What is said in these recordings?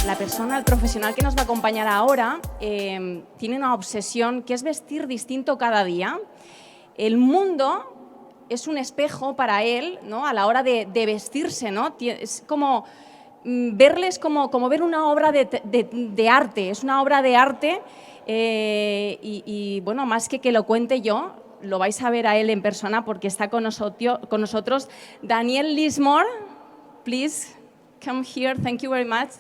La persona, el profesional que nos va a acompañar ahora, tiene una obsesión que es vestir distinto cada día. El mundo es un espejo para él, ¿no? A la hora de vestirse, ¿no? Es como verles como ver una obra de arte. Es una obra de arte y, bueno, más que lo cuente yo, lo vais a ver a él en persona porque está con nosotros. Daniel Lismore, please come here. Thank you very much.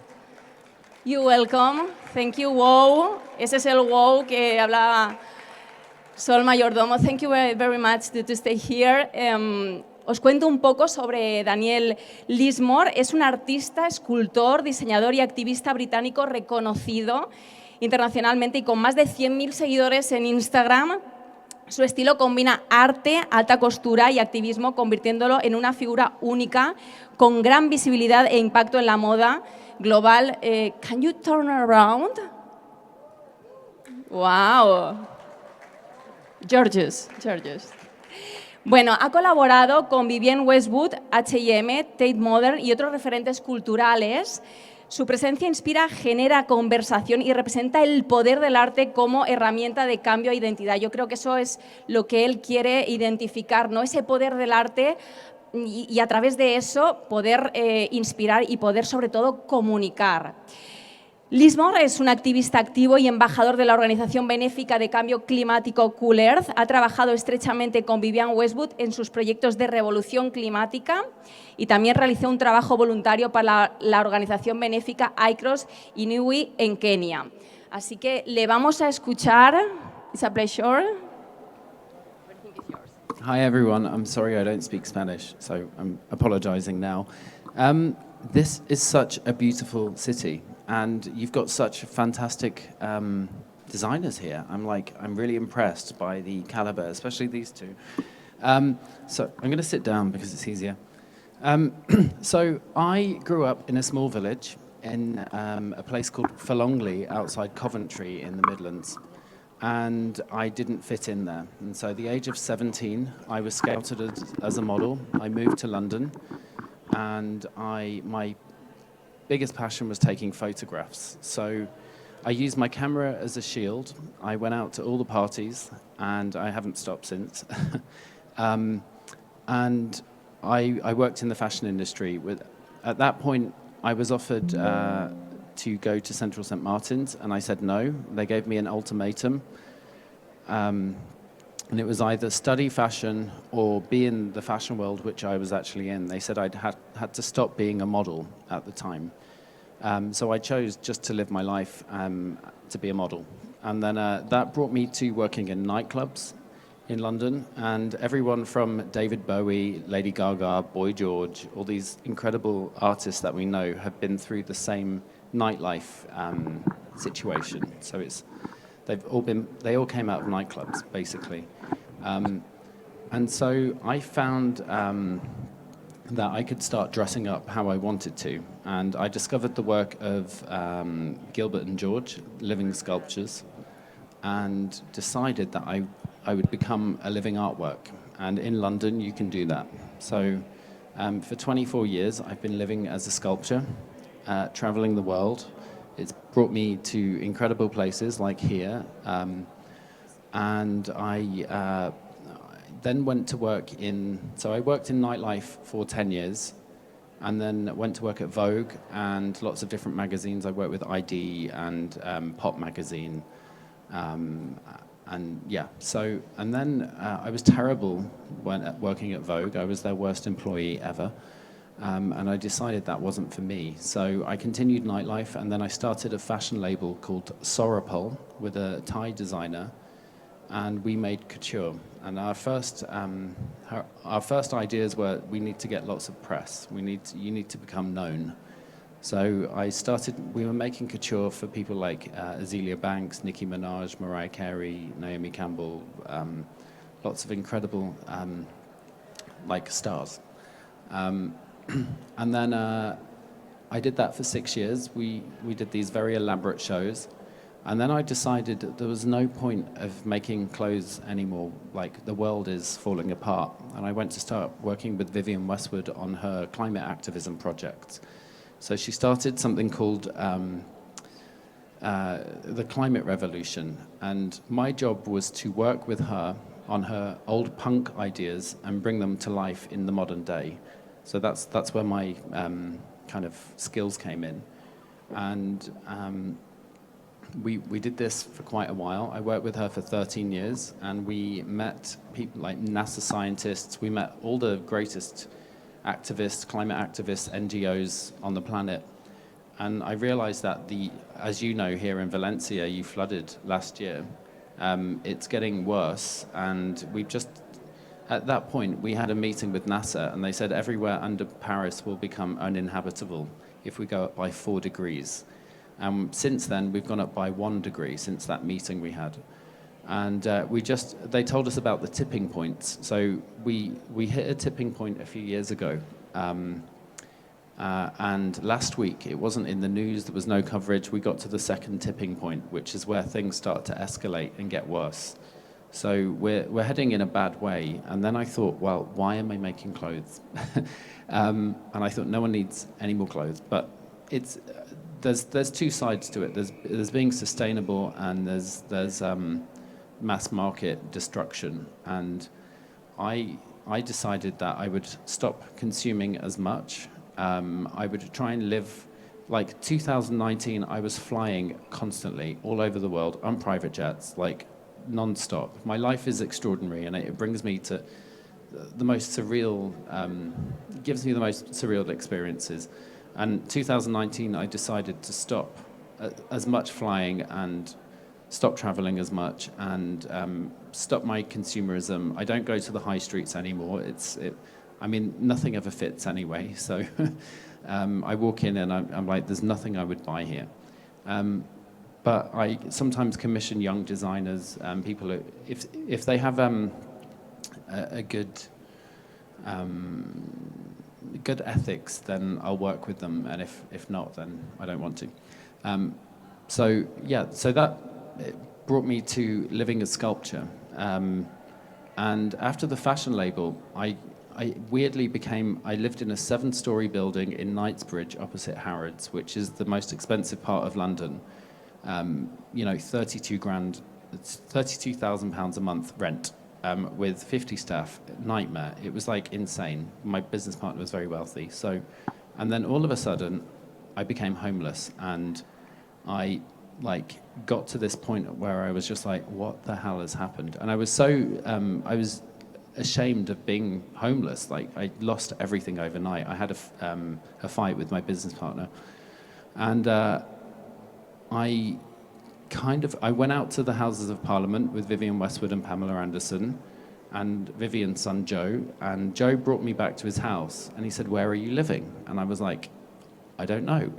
You're welcome. Thank you, wow. Ese es el wow que hablaba Sol Mayordomo. Thank you very much to stay here. Os cuento un poco sobre Daniel Lismore. Es un artista, escultor, diseñador y activista británico reconocido internacionalmente y con más de 100.000 seguidores en Instagram. Su estilo combina arte, alta costura y activismo, convirtiéndolo en una figura única con gran visibilidad e impacto en la moda global. Can you turn around? Wow. Georges. Bueno, ha colaborado con Vivienne Westwood, H&M, Tate Modern y otros referentes culturales. Su presencia inspira, genera conversación y representa el poder del arte como herramienta de cambio e identidad. Yo creo que eso es lo que él quiere identificar, ¿no? Ese poder del arte y a través de eso poder inspirar y poder sobre todo comunicar. Lismore es un activista activo y embajador de la organización benéfica de cambio climático Cool Earth. Ha trabajado estrechamente con Vivienne Westwood en sus proyectos de revolución climática y también realizó un trabajo voluntario para la organización benéfica iCross Inuit en Kenia. Así que le vamos a escuchar. It's a pleasure. Hi everyone, I'm sorry I don't speak Spanish, so I'm apologizing now. This is such a beautiful city. And you've got such fantastic designers here. I'm really impressed by the caliber, especially these two. So I'm going to sit down because it's easier. So I grew up in a small village in a place called Forlongley outside Coventry in the Midlands. And I didn't fit in there. And so at the age of 17, I was scouted as a model. I moved to London and my biggest passion was taking photographs. So I used my camera as a shield. I went out to all the parties, and I haven't stopped since. And I worked in the fashion industry. At that point, I was offered to go to Central St. Martin's, and I said no. They gave me an ultimatum. And it was either study fashion or be in the fashion world, which I was actually in. They said I'd had to stop being a model at the time. So I chose just to live my life to be a model. And then that brought me to working in nightclubs in London. And everyone from David Bowie, Lady Gaga, Boy George, all these incredible artists that we know have been through the same nightlife situation. So they all came out of nightclubs, basically. And so I found that I could start dressing up how I wanted to. And I discovered the work of Gilbert and George, living sculptures, and decided that I would become a living artwork. And in London, you can do that. So for 24 years, I've been living as a sculptor, traveling the world. It's brought me to incredible places like here. And I then went to work so I worked in nightlife for 10 years, and then went to work at Vogue and lots of different magazines. I worked with ID and Pop magazine. And yeah, and then I was terrible when working at Vogue. I was their worst employee ever. And I decided that wasn't for me. So I continued nightlife, and then I started a fashion label called Sorapol with a Thai designer, and we made couture. And our first ideas were, we need to get lots of press. You need to become known. So we were making couture for people like Azealia Banks, Nicki Minaj, Mariah Carey, Naomi Campbell, lots of incredible stars. And then I did that for 6 years. We did these very elaborate shows. And then I decided that there was no point of making clothes anymore. Like, the world is falling apart. And I went to start working with Vivienne Westwood on her climate activism project. So she started something called the Climate Revolution. And my job was to work with her on her old punk ideas and bring them to life in the modern day. So that's where my kind of skills came in. And we did this for quite a while. I worked with her for 13 years, and we met people like NASA scientists. We met all the greatest activists, climate activists, NGOs on the planet. And I realized that as you know, here in Valencia, you flooded last year. It's getting worse, and at that point, we had a meeting with NASA, and they said everywhere under Paris will become uninhabitable if we go up by 4 degrees. Since then, we've gone up by 1 degree since that meeting we had. And they told us about the tipping points. So we hit a tipping point a few years ago. And last week, it wasn't in the news, there was no coverage. We got to the second tipping point, which is where things start to escalate and get worse. So we're heading in a bad way. And then I thought, well, why am I making clothes? And I thought, no one needs any more clothes. But there's two sides to it. There's being sustainable, and there's mass market destruction. And I decided that I would stop consuming as much. I would try and live, like 2019, I was flying constantly all over the world on private jets, like non-stop. My life is extraordinary, and it brings me to the most surreal, gives me the most surreal experiences. And 2019, I decided to stop as much flying and stop traveling as much, and stop my consumerism. I don't go to the high streets anymore. I mean, nothing ever fits anyway. So I walk in and I'm like, there's nothing I would buy here. But I sometimes commission young designers, people who, if they have a good ethics, then I'll work with them, and if not, then I don't want to. So that it brought me to living as sculpture. And after the fashion label, I weirdly I lived in a 7-story building in Knightsbridge opposite Harrods, which is the most expensive part of London. 32 grand, it's £32,000 a month rent, with 50 staff. Nightmare. It was like insane. My business partner was very wealthy. And then all of a sudden, I became homeless, and I got to this point where I was just like, what the hell has happened? And I was I was ashamed of being homeless. Like, I lost everything overnight. I had a fight with my business partner, and I went out to the Houses of Parliament with Vivienne Westwood and Pamela Anderson and Vivienne's son Joe, and Joe brought me back to his house, and he said, where are you living? And I was like, I don't know.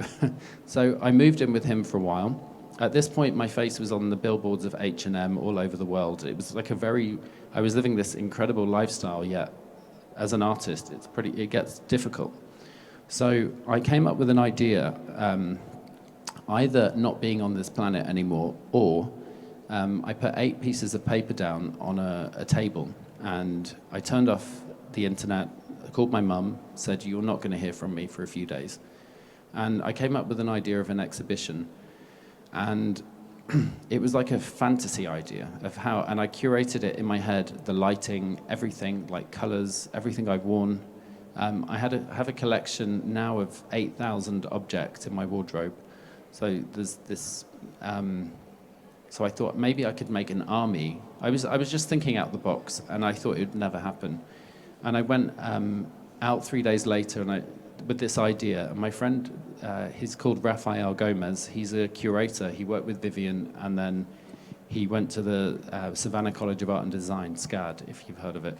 So I moved in with him for a while. At this point, my face was on the billboards of H&M all over the world. It was like I was living this incredible lifestyle, yet as an artist, it gets difficult. So I came up with an idea, either not being on this planet anymore, or I put 8 pieces of paper down on a table, and I turned off the internet, called my mum, said, you're not going to hear from me for a few days. And I came up with an idea of an exhibition. And it was like a fantasy idea of how, and I curated it in my head, the lighting, everything, like colors, everything I've worn. I have a collection now of 8,000 objects in my wardrobe. So there's this, so I thought maybe I could make an army. I was just thinking out the box, and I thought it would never happen. And I went out 3 days later with this idea. And my friend, he's called Rafael Gomez. He's a curator. He worked with Vivienne, and then he went to the Savannah College of Art and Design, SCAD, if you've heard of it.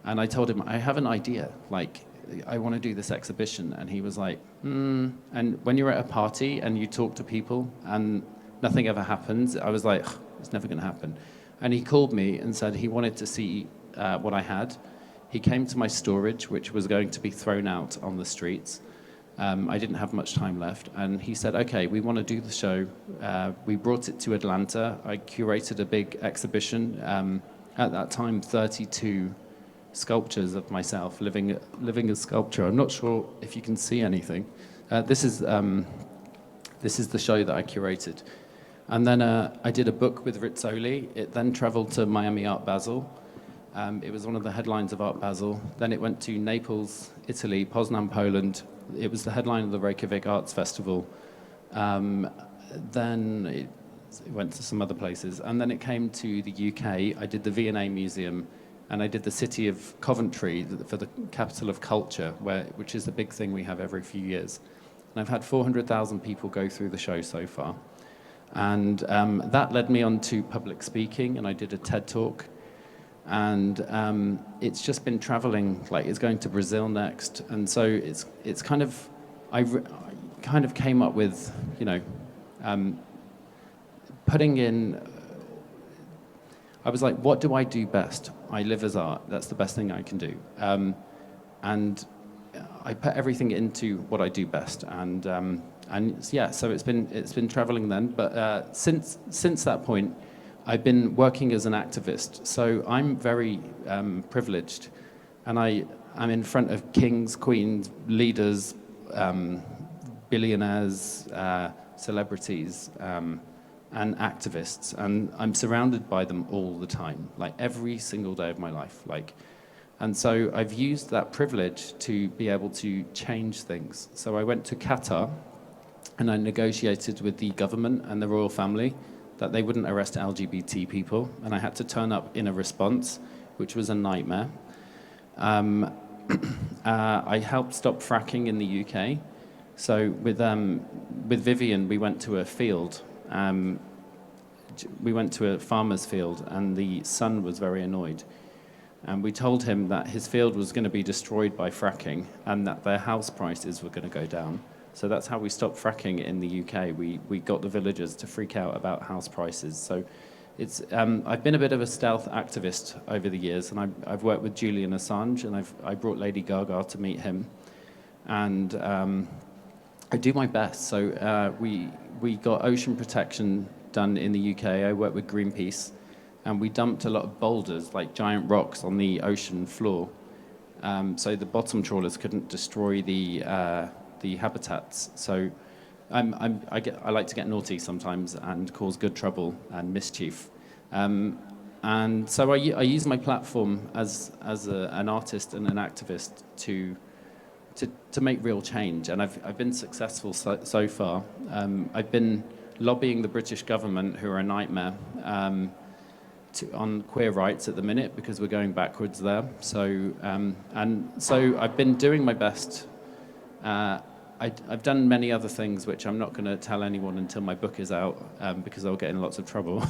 And I told him, I have an idea. Like, I want to do this exhibition. And he was like, And when you're at a party and you talk to people and nothing ever happens, I was like, it's never going to happen. And he called me and said he wanted to see what I had. He came to my storage, which was going to be thrown out on the streets. I didn't have much time left, and he said, okay, we want to do the show. We brought it to Atlanta. I curated a big exhibition. At that time, 32 sculptures of myself living as sculpture. I'm not sure if you can see anything. This is the show that I curated. And then I did a book with Rizzoli. It then traveled to Miami Art Basel. It was one of the headlines of Art Basel. Then it went to Naples, Italy, Poznan, Poland. It was the headline of the Reykjavik Arts Festival. Then it went to some other places. And then it came to the UK. I did the V&A Museum, and I did the city of Coventry for the capital of culture, which is a big thing we have every few years. And I've had 400,000 people go through the show so far. And that led me on to public speaking, and I did a TED Talk. And it's just been traveling, like it's going to Brazil next. And so it's kind of, I kind of came up with, putting in, I was like, what do I do best? I live as art. That's the best thing I can do. And I put everything into what I do best. And yeah, so it's been traveling then. But since that point, I've been working as an activist. So I'm very privileged, and I'm in front of kings, queens, leaders, billionaires, celebrities, and activists, and I'm surrounded by them all the time, like every single day of my life. And so I've used that privilege to be able to change things. So I went to Qatar, and I negotiated with the government and the royal family that they wouldn't arrest LGBT people, and I had to turn up in a response, which was a nightmare. I helped stop fracking in the UK. So with Vivian, we went to a field. We went to a farmer's field, and the son was very annoyed. And we told him that his field was going to be destroyed by fracking, and that their house prices were going to go down. So that's how we stopped fracking in the UK. We got the villagers to freak out about house prices. So it's I've been a bit of a stealth activist over the years, and I've worked with Julian Assange, and I brought Lady Gaga to meet him, and I do my best. So we got ocean protection done in the UK. I worked with Greenpeace, and we dumped a lot of boulders, like giant rocks, on the ocean floor, so the bottom trawlers couldn't destroy the habitats. So I like to get naughty sometimes and cause good trouble and mischief. And so I use my platform as an artist and an activist to make real change. And I've been successful so far. I've been lobbying the British government, who are a nightmare, on queer rights at the minute, because we're going backwards there. So I've been doing my best. I've done many other things which I'm not going to tell anyone until my book is out, because I'll get in lots of trouble.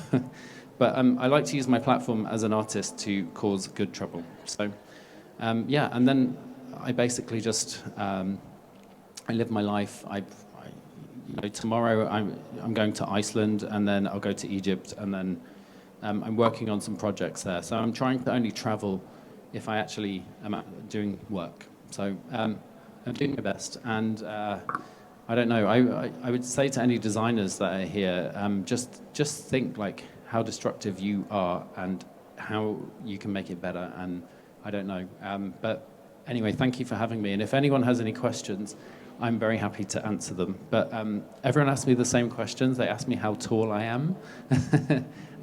But I like to use my platform as an artist to cause good trouble. So yeah, and then I basically just I live my life. Tomorrow I'm going to Iceland, and then I'll go to Egypt, and then I'm working on some projects there. So I'm trying to only travel if I actually am doing work. So I'm doing my best, and I don't know. I would say to any designers that are here, just think like how destructive you are and how you can make it better. And I don't know. But anyway, thank you for having me. And if anyone has any questions, I'm very happy to answer them. But everyone asks me the same questions. They ask me how tall I am,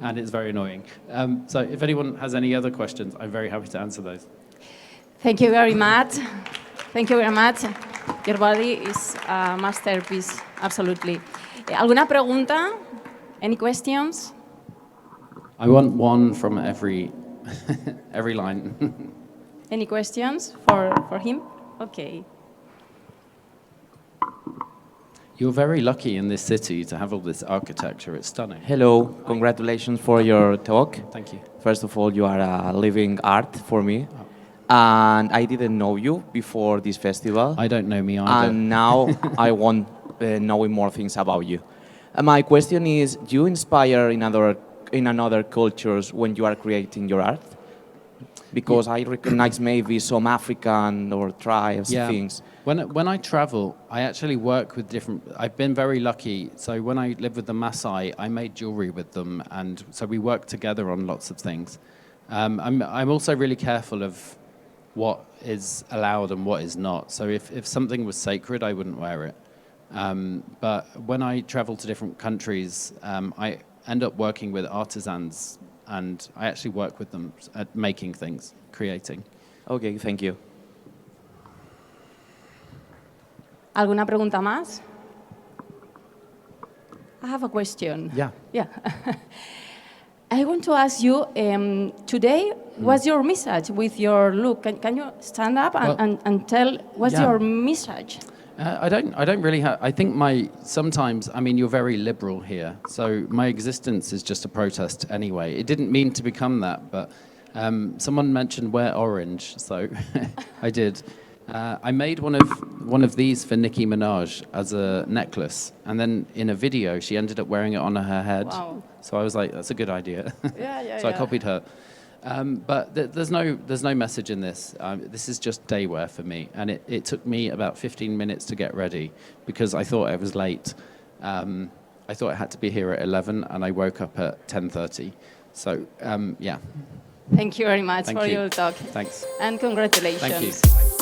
and it's very annoying. So if anyone has any other questions, I'm very happy to answer those. Thank you very much. Thank you very much. Your body is a masterpiece, absolutely. ¿Alguna pregunta? Any questions? I want one from every line. Any questions for him? Okay. You're very lucky in this city to have all this architecture. It's stunning. Hello, congratulations for your talk. Thank you. First of all, you are a living art for me. And I didn't know you before this festival. I don't know me either. And now I want knowing more things about you. My question is, do you inspire in other cultures when you are creating your art? Because I recognize maybe some African or tribes things. When I travel, I actually work with different. I've been very lucky. So when I lived with the Maasai, I made jewelry with them, and so we work together on lots of things. I'm also really careful of what is allowed and what is not. So if something was sacred, I wouldn't wear it. But when I travel to different countries, I end up working with artisans, and I actually work with them at making things, creating. Okay, thank you. ¿Alguna pregunta más? I have a question. Yeah. Yeah. I want to ask you, today, what's your message with your look? Can you stand up and tell what's your message? I don't really have. I think sometimes. I mean, you're very liberal here, so my existence is just a protest anyway. It didn't mean to become that, but someone mentioned wear orange, so I did. I made one of these for Nicki Minaj as a necklace, and then in a video she ended up wearing it on her head. Wow. So I was like, that's a good idea. Yeah. So I copied her. But there's no message in this. This is just day wear for me, and it took me about 15 minutes to get ready because I thought I was late. I thought I had to be here at 11, and I woke up at 10:30. So yeah. Thank you very much for your talk. Thanks. And congratulations. Thank you.